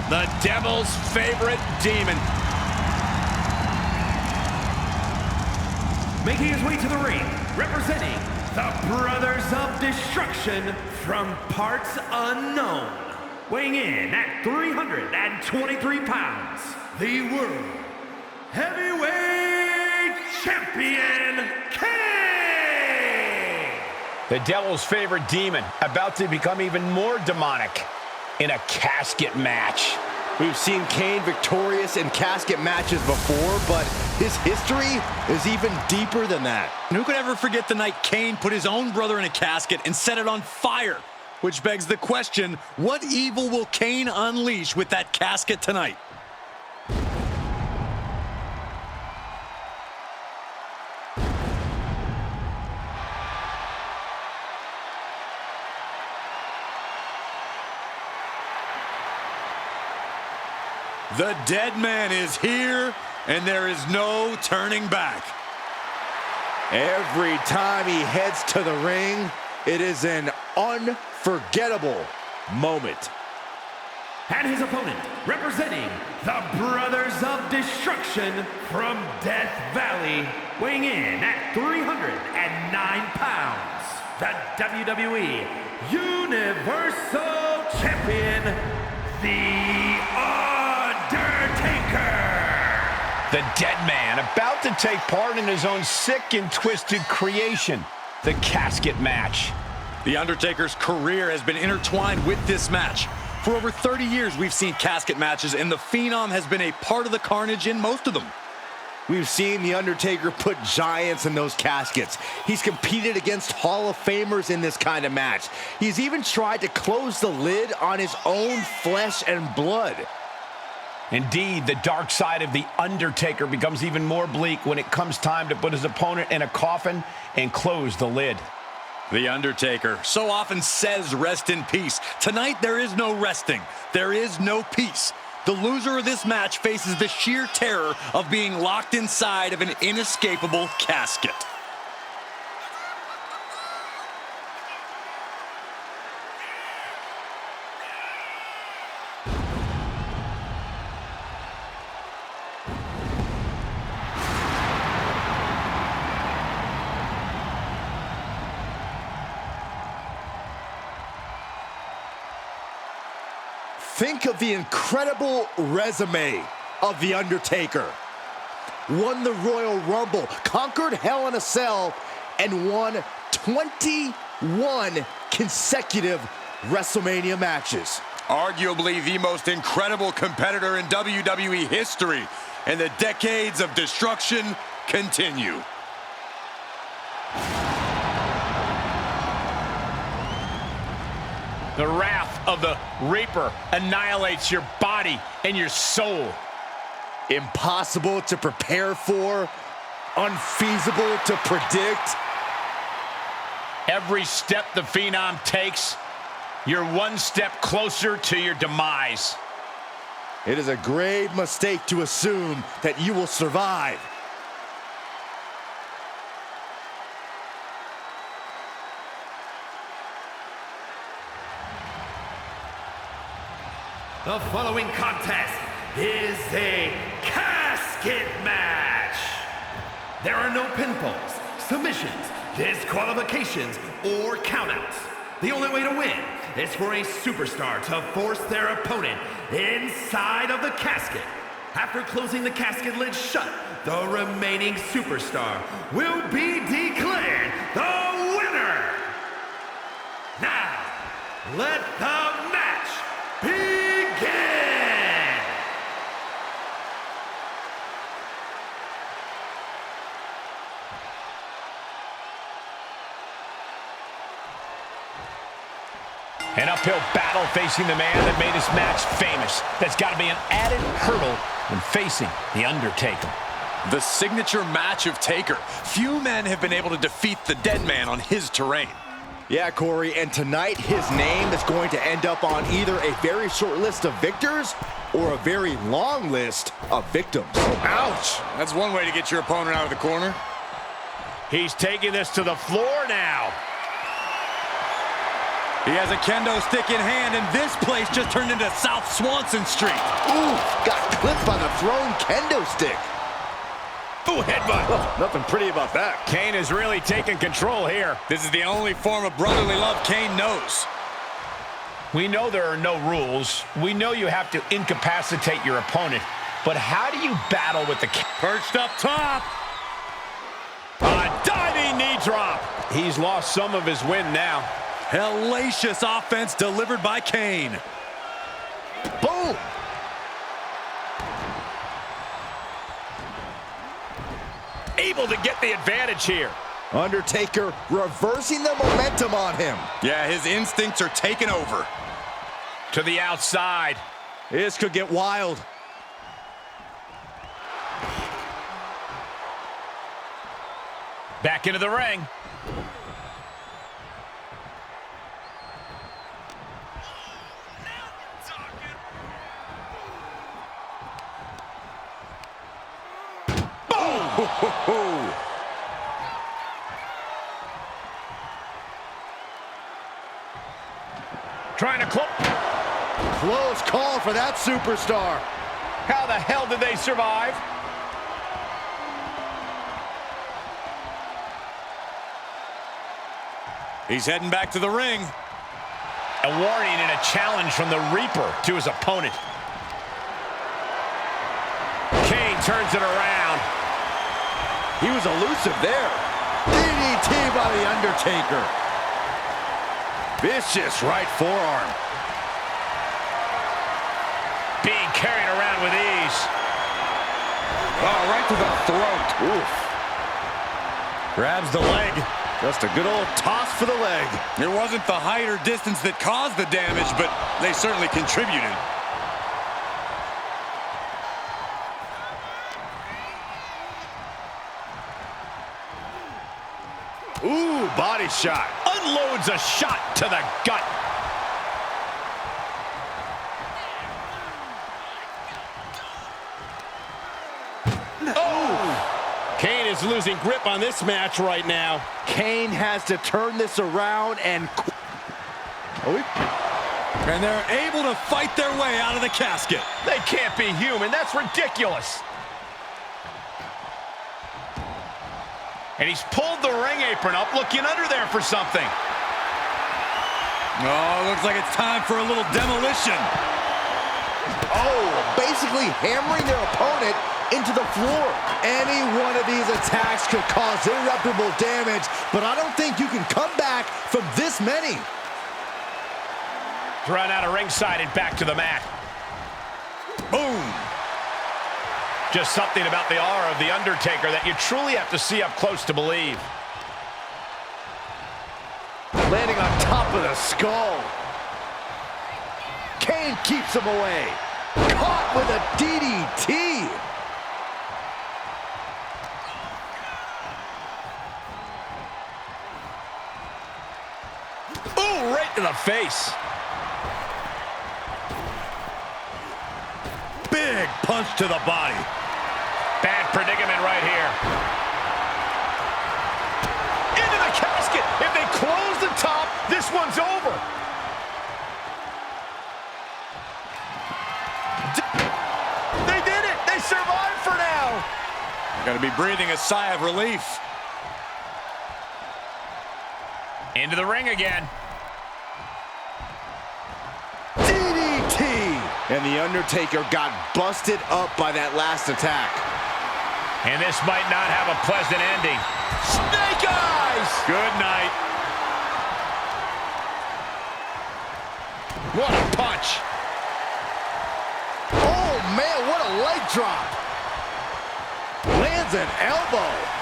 the devil's favorite demon. Making his way to the ring, representing the Brothers of Destruction from parts unknown. Weighing in at 323 pounds, the World Heavyweight Champion, Kane! The devil's favorite demon, about to become even more demonic in a casket match. We've seen Kane victorious in casket matches before, but his history is even deeper than that. And who could ever forget the night Kane put his own brother in a casket and set it on fire? Which begs the question, what evil will Kane unleash with that casket tonight? The dead man is here, and there is no turning back. Every time he heads to the ring, it is an unforgettable moment. And his opponent, representing the Brothers of Destruction from Death Valley, weighing in at 309 pounds, the WWE Universal Champion, the Undertaker! The dead man about to take part in his own sick and twisted creation, the casket match. The Undertaker's career has been intertwined with this match. For over 30 years, we've seen casket matches, and the Phenom has been a part of the carnage in most of them. We've seen The Undertaker put giants in those caskets. He's competed against Hall of Famers in this kind of match. He's even tried to close the lid on his own flesh and blood. Indeed, the dark side of The Undertaker becomes even more bleak when it comes time to put his opponent in a coffin and close the lid. The Undertaker so often says rest in peace. Tonight, there is no resting. There is no peace. The loser of this match faces the sheer terror of being locked inside of an inescapable casket. Think of the incredible resume of The Undertaker. Won the Royal Rumble, conquered Hell in a Cell, and won 21 consecutive WrestleMania matches. Arguably the most incredible competitor in WWE history, and the decades of destruction continue. The wrath of the Reaper annihilates your body and your soul. Impossible to prepare for, unfeasible to predict. Every step the Phenom takes, you're one step closer to your demise. It is a grave mistake to assume that you will survive. The following contest is a casket match. There are no pinfalls, submissions, disqualifications, or countouts. The only way to win is for a superstar to force their opponent inside of the casket. After closing the casket lid shut, the remaining superstar will be declared the winner. Now, let the match begin. An uphill battle facing the man that made this match famous. That's got to be an added hurdle when facing The Undertaker. The signature match of Taker. Few men have been able to defeat the dead man on his terrain. Yeah, Corey, and tonight his name is going to end up on either a very short list of victors or a very long list of victims. Ouch! That's one way to get your opponent out of the corner. He's taking this to the floor now. He has a kendo stick in hand, and this place just turned into South Swanson Street. Ooh, got clipped by the thrown kendo stick. Ooh, headbutt. Oh, nothing pretty about that. Kane is really taking control here. This is the only form of brotherly love Kane knows. We know there are no rules. We know you have to incapacitate your opponent. But how do you battle with the... Perched up top. A diving knee drop. He's lost some of his wind now. Hellacious offense delivered by Kane. Boom. Able to get the advantage here. Undertaker reversing the momentum on him. Yeah, his instincts are taking over. To the outside. This could get wild. Back into the ring. Boom! Trying to Close call for that superstar. How the hell did they survive? He's heading back to the ring. A warning and a challenge from the Reaper to his opponent. Kane turns it around. He was elusive there. DDT by the Undertaker. Vicious right forearm. Being carried around with ease. Oh, right to the throat. Oof. Grabs the leg. Just a good old toss for the leg. It wasn't the height or distance that caused the damage, but they certainly contributed. Ooh, body shot. Unloads a shot to the gut. Kane is losing grip on this match right now. Kane has to turn this around and... And they're able to fight their way out of the casket. They can't be human. That's ridiculous. And he's pulled the ring apron up, looking under there for something. Oh, looks like it's time for a little demolition. Oh, basically hammering their opponent into the floor. Any one of these attacks could cause irreparable damage, but I don't think you can come back from this many. Thrown out of ringside and back to the mat. Boom. Just something about the aura of the Undertaker that you truly have to see up close to believe. Landing on top of the skull. Kane keeps him away. Caught with a DDT. Ooh, right to the face. Big punch to the body. Bad predicament right here. Into the casket. If they close the top, this one's over. They did it. They survived for now. Gotta be breathing a sigh of relief. Into the ring again. DDT! And the Undertaker got busted up by that last attack. And this might not have a pleasant ending. Snake eyes! Good night. What a punch. Oh, man, what a leg drop. Lands an elbow.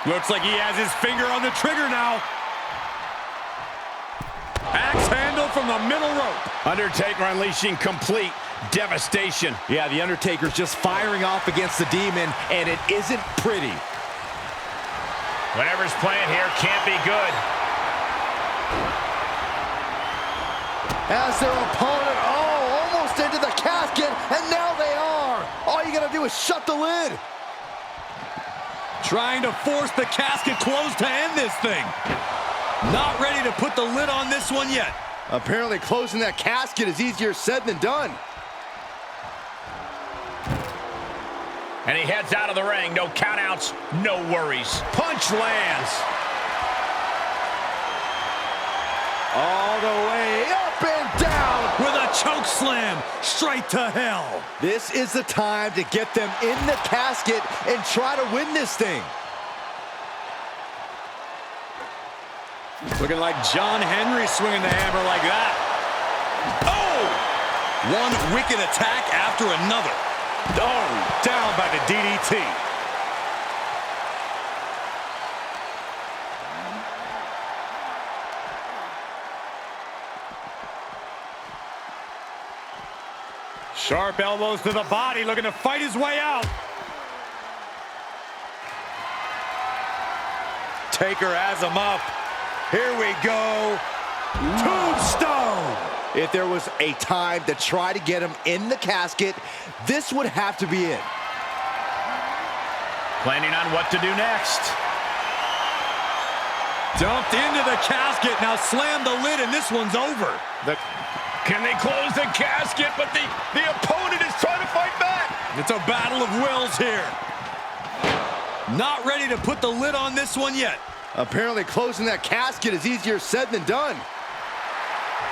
Looks like he has his finger on the trigger now. Axe handle from the middle rope. Undertaker unleashing complete devastation. Yeah, the Undertaker's just firing off against the Demon, and it isn't pretty. Whatever's playing here can't be good. As their opponent, almost into the casket, and now they are. All you gotta do is shut the lid. Trying to force the casket closed to end this thing. Not ready to put the lid on this one yet. Apparently closing that casket is easier said than done. And he heads out of the ring. No countouts, no worries. Punch lands. All the way up and down. With a choke slam straight to hell. This is the time to get them in the casket and try to win this thing. Looking like John Henry swinging the hammer like that. Oh! One wicked attack after another. Oh, down by the DDT. Sharp elbows to the body, looking to fight his way out. Taker has him up. Here we go. Tombstone. If there was a time to try to get him in the casket, this would have to be it. Planning on what to do next. Dumped into the casket. Now slam the lid and this one's over. Can they close the casket? But the opponent is trying to fight back. It's a battle of wills here. Not ready to put the lid on this one yet. Apparently closing that casket is easier said than done.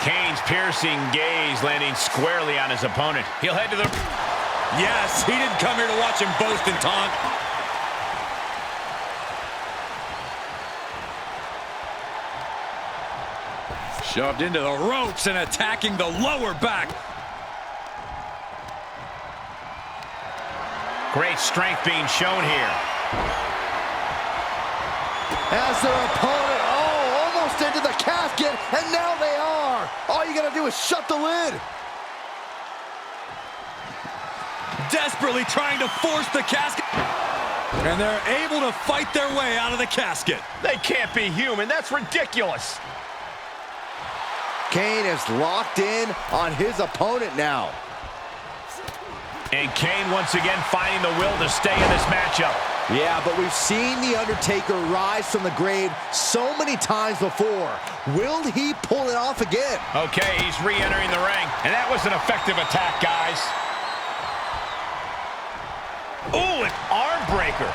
Kane's piercing gaze landing squarely on his opponent. He'll head to the... Yes, he didn't come here to watch him boast and taunt. Shoved into the ropes and attacking the lower back. Great strength being shown here. As their opponent, almost into the casket, and now they are. All you gotta do is shut the lid. Desperately trying to force the casket. And they're able to fight their way out of the casket. They can't be human. That's ridiculous. Kane is locked in on his opponent now. And Kane once again finding the will to stay in this matchup. Yeah, but we've seen The Undertaker rise from the grave so many times before. Will he pull it off again? Okay, he's re-entering the ring. And that was an effective attack, guys. Ooh, an arm breaker.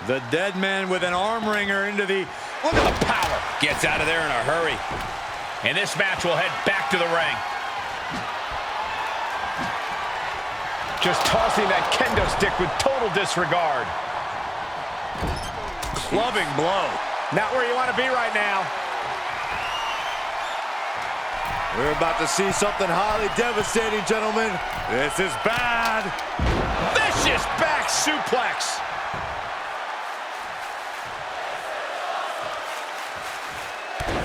The dead man with an arm wringer into the... Look at the power. Gets out of there in a hurry. And this match will head back to the ring. Just tossing that kendo stick with total disregard. Clubbing blow. Not where you want to be right now. We're about to see something highly devastating, gentlemen. This is bad. Vicious back suplex.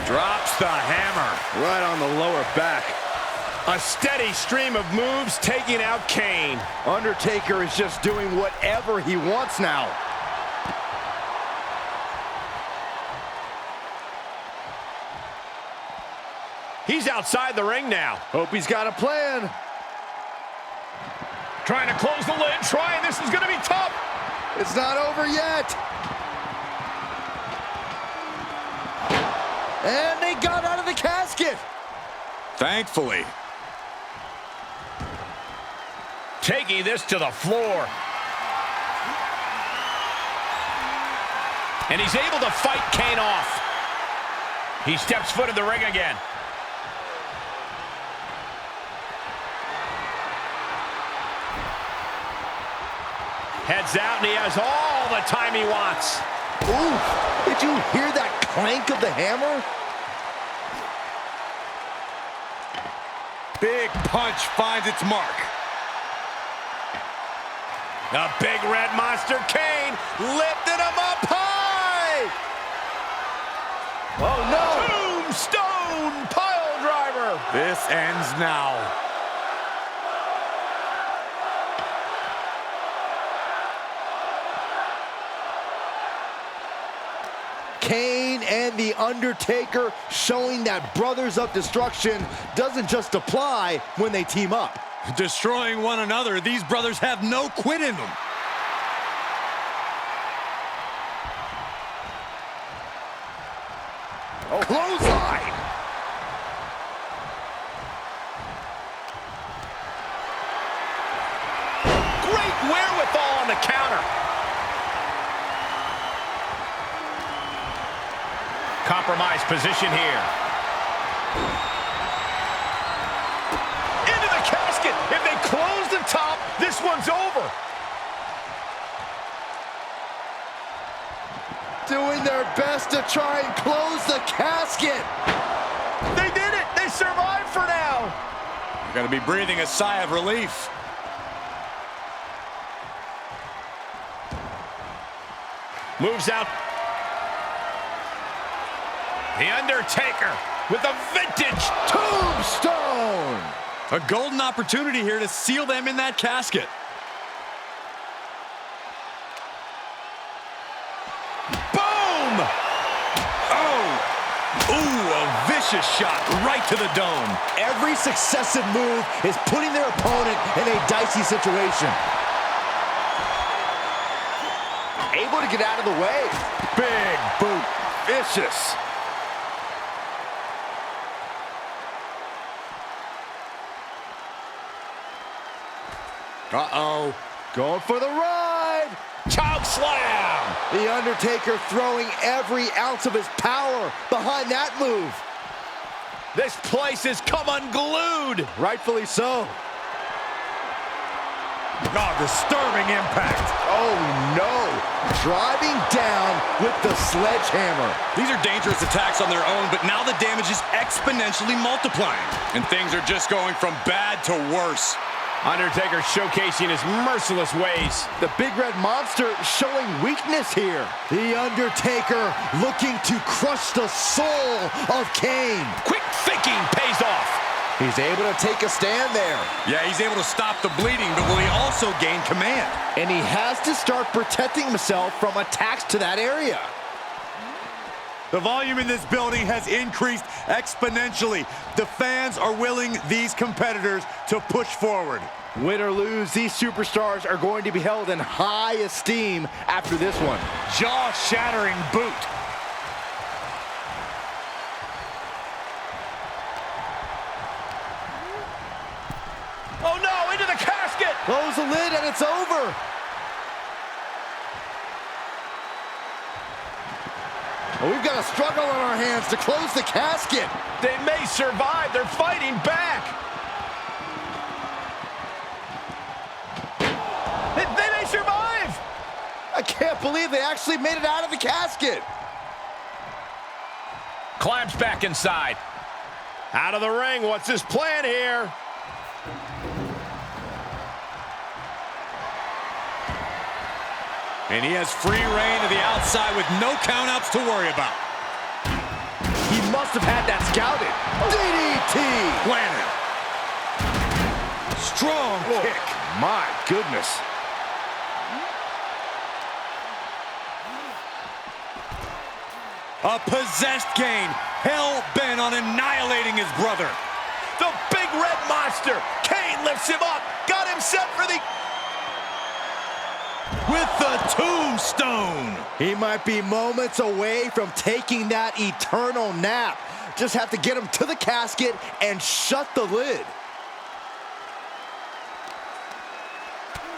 Drops the hammer. Right on the lower back. A steady stream of moves taking out Kane. Undertaker is just doing whatever he wants now. He's outside the ring now. Hope he's got a plan. Trying to close the lid, this is gonna be tough. It's not over yet. And they got out of the casket. Thankfully. Taking this to the floor. And he's able to fight Kane off. He steps foot in the ring again. Heads out, and he has all the time he wants. Ooh, did you hear that clank of the hammer? Big punch finds its mark. The big red monster Kane lifted him up high. Oh, no. Tombstone pile driver. This ends now. And The Undertaker showing that Brothers of Destruction doesn't just apply when they team up. Destroying one another, these brothers have no quit in them. Oh, clothesline! Great wherewithal on the counter. Compromised position here. Into the casket. If they close the top, this one's over. Doing their best to try and close the casket. They did it. They survived for now. You're gonna be breathing a sigh of relief. Moves out. The Undertaker with a vintage Tombstone! A golden opportunity here to seal them in that casket. boom! Oh! Ooh, a vicious shot right to the dome. Every successive move is putting their opponent in a dicey situation. Able to get out of the way. Big boot. Vicious. Uh-oh. Going for the ride. Choke slam! The Undertaker throwing every ounce of his power behind that move. This place has come unglued. Rightfully so. Oh, disturbing impact. Oh no. Driving down with the sledgehammer. These are dangerous attacks on their own, but now the damage is exponentially multiplying. And things are just going from bad to worse. Undertaker showcasing his merciless ways. The Big Red Monster showing weakness here. The Undertaker looking to crush the soul of Kane. Quick thinking pays off. He's able to take a stand there. Yeah, he's able to stop the bleeding, but will he also gain command? And he has to start protecting himself from attacks to that area. The volume in this building has increased exponentially. The fans are willing these competitors to push forward. Win or lose, these superstars are going to be held in high esteem after this one. Jaw-shattering boot. Oh no, into the casket! Close the lid and it's over. Well, we've got a struggle on our hands to close the casket. They may survive. They're fighting back. They may survive. I can't believe they actually made it out of the casket. Climbs back inside. Out of the ring. What's his plan here? And he has free reign to the outside with no countouts to worry about. He must have had that scouted. DDT! Planted. Strong kick. My goodness. A possessed Kane, hell-bent on annihilating his brother. The Big Red Monster. Kane lifts him up. Got him set for the... With the tombstone. He might be moments away from taking that eternal nap. Just have to get him to the casket and shut the lid.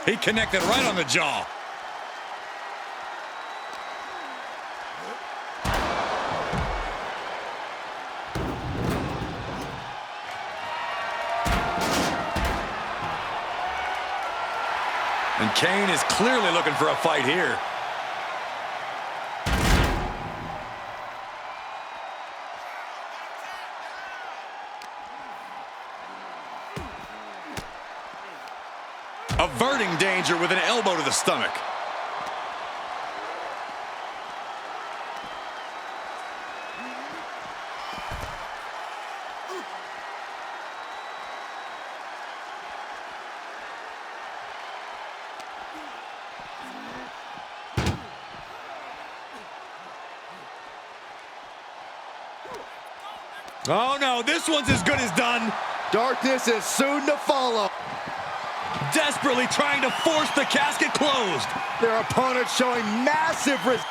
He connected right on the jaw. And Kane is clearly looking for a fight here. Averting danger with an elbow to the stomach. Oh no, this one's as good as done. Darkness is soon to follow. Desperately trying to force the casket closed. Their opponent showing massive risk.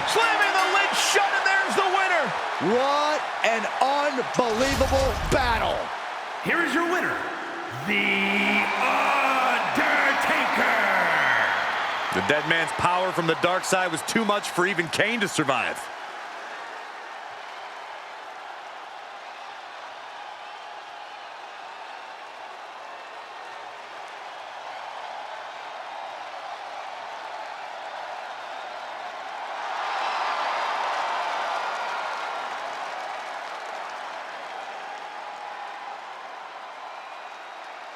Slamming the lid shut, and there's the winner. What an unbelievable battle. Here is your winner, The Undertaker. The dead man's power from the dark side was too much for even Kane to survive.